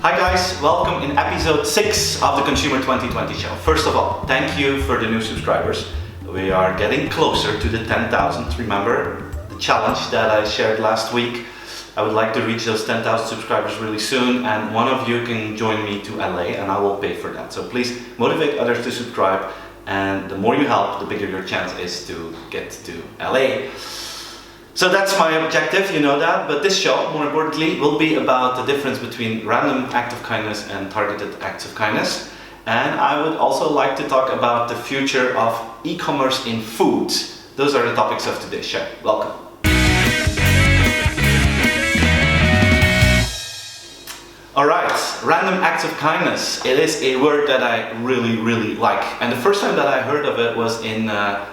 Hi guys, welcome in episode 6 of the Consumer 2020 show. First of all, thank you for the new subscribers. We are getting closer to the 10,000. Remember the challenge that I shared last week? I would like to reach those 10,000 subscribers really soon, and one of you can join me to LA and I will pay for that. So please motivate others to subscribe, and the more you help, the bigger your chance is to get to LA. So that's my objective, you know that, but this show, more importantly, will be about the difference between random acts of kindness and targeted acts of kindness. And I would also like to talk about the future of e-commerce in food. Those are the topics of today's show. Welcome. Alright, random acts of kindness. It is a word that I really like. And the first time that I heard of it was in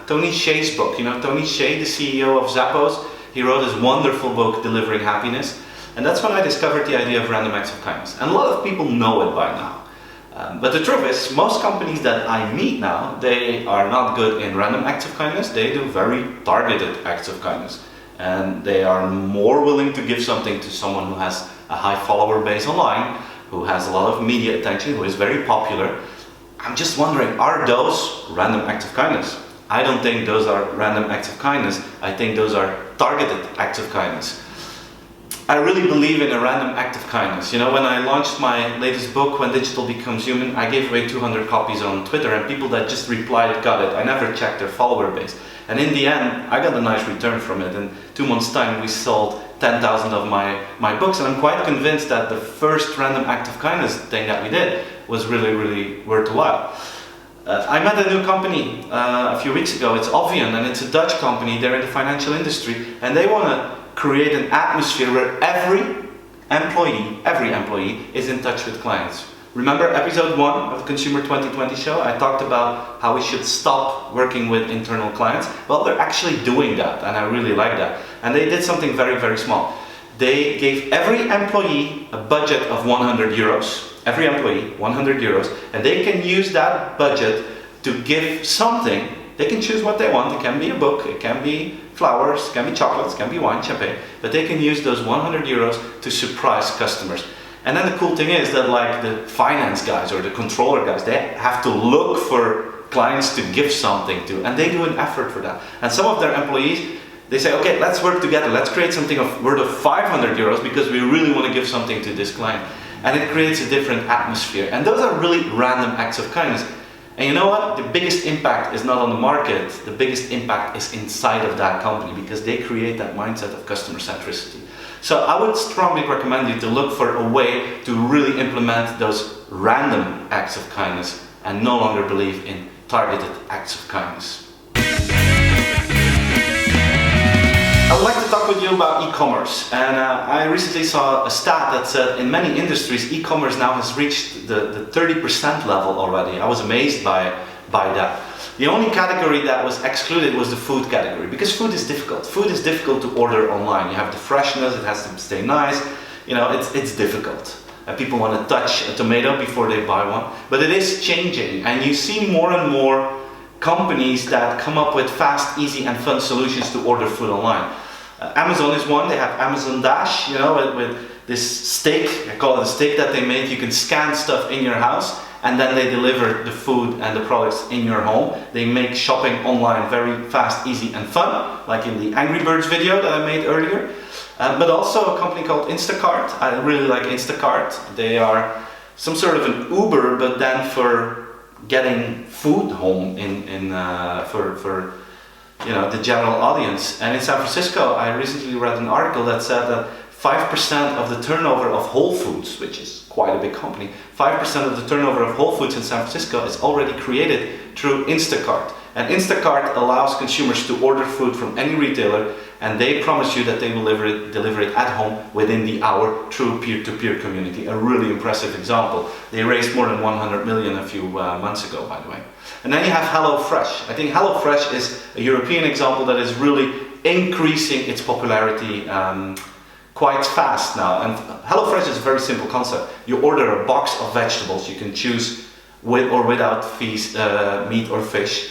Tony Hsieh's book. You know, Tony Hsieh, the CEO of Zappos, he wrote this wonderful book, Delivering Happiness. And that's when I discovered the idea of random acts of kindness. And a lot of people know it by now. But the truth is, most companies that I meet now, they are not good in random acts of kindness. They do very targeted acts of kindness. And they are more willing to give something to someone who has a high follower base online, who has a lot of media attention, who is very popular. I'm just wondering, are those random acts of kindness? I don't think those are random acts of kindness. I think those are targeted acts of kindness. I really believe in a random act of kindness. You know, when I launched my latest book, When Digital Becomes Human, I gave away 200 copies on Twitter, and people that just replied got it. I never checked their follower base. And in the end, I got a nice return from it. In 2 months' time, we sold 10,000 of my books, and I'm quite convinced that the first random act of kindness thing that we did was really worthwhile. I met a new company a few weeks ago. It's Obvian, and it's a Dutch company. They're in the financial industry, and they want to create an atmosphere where every employee is in touch with clients. Remember episode 1 of the Consumer 2020 show? I talked about how we should stop working with internal clients. Well, they're actually doing that, and I really like that. And they did something very small. They gave every employee a budget of 100 euros. Every employee, 100 euros. And they can use that budget to give something. They can choose what they want. It can be a book, it can be flowers, it can be chocolates, it can be wine, champagne. But they can use those 100 euros to surprise customers. And then the cool thing is that, like, the finance guys or the controller guys, they have to look for clients to give something to, and they do an effort for that. And some of their employees, they say, okay, let's work together, let's create something worth 500 euros because we really want to give something to this client. And it creates a different atmosphere. And those are really random acts of kindness. And you know what? The biggest impact is not on the market, the biggest impact is inside of that company, because they create that mindset of customer centricity. So I would strongly recommend you to look for a way to really implement those random acts of kindness and no longer believe in targeted acts of kindness. I would like to talk with you about e-commerce, and I recently saw a stat that said in many industries e-commerce now has reached the 30% level already. I was amazed by that. The only category that was excluded was the food category, because food is difficult. Food is difficult to order online. You have the freshness, it has to stay nice, you know, it's difficult. And people want to touch a tomato before they buy one. But it is changing, and you see more and more companies that come up with fast, easy and fun solutions to order food online. Amazon is one. They have Amazon Dash, you know, with this steak, I call it a steak that they make. You can scan stuff in your house, and then they deliver the food and the products in your home. They make shopping online very fast, easy and fun, like in the Angry Birds video that I made earlier. But also a company called Instacart. I really like Instacart. They are some sort of an Uber, but then for getting food home for you know, the general audience. And in San Francisco, I recently read an article that said that 5% of the turnover of Whole Foods, which is quite a big company, 5% of the turnover of Whole Foods in San Francisco is already created through Instacart. And Instacart allows consumers to order food from any retailer, and they promise you that they will deliver it at home within the hour through peer-to-peer community. A really impressive example. They raised more than 100 million a few months ago, by the way. And then you have HelloFresh. I think HelloFresh is a European example that is really increasing its popularity quite fast now. And HelloFresh is a very simple concept. You order a box of vegetables. You can choose with or without meat or fish.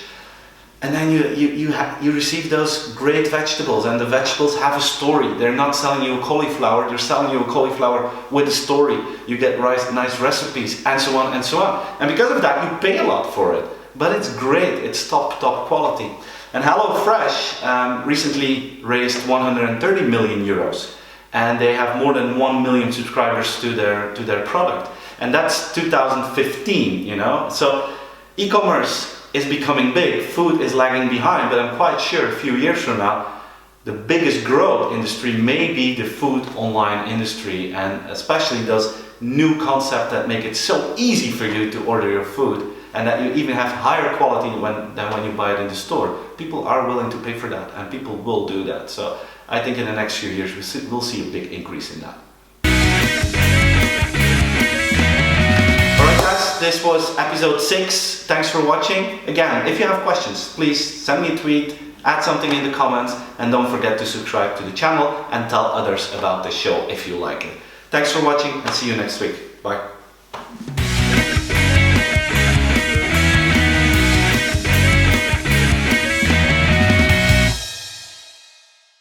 And then you receive those great vegetables, and the vegetables have a story. They're not selling you a cauliflower, they're selling you a cauliflower with a story. You get nice recipes, and so on and so on. And because of that, you pay a lot for it. But it's great, it's top quality. And HelloFresh recently raised 130 million euros. And they have more than 1 million subscribers to their product. And that's 2015, you know? So e-commerce is becoming big, food is lagging behind, but I'm quite sure a few years from now, the biggest growth industry may be the food online industry, and especially those new concepts that make it so easy for you to order your food, and that you even have higher quality than when you buy it in the store. People are willing to pay for that, and people will do that. So I think in the next few years we'll see a big increase in that. This was episode 6. Thanks for watching. Again, if you have questions, please send me a tweet, add something in the comments, and don't forget to subscribe to the channel and tell others about the show if you like it. Thanks for watching, and see you next week. Bye.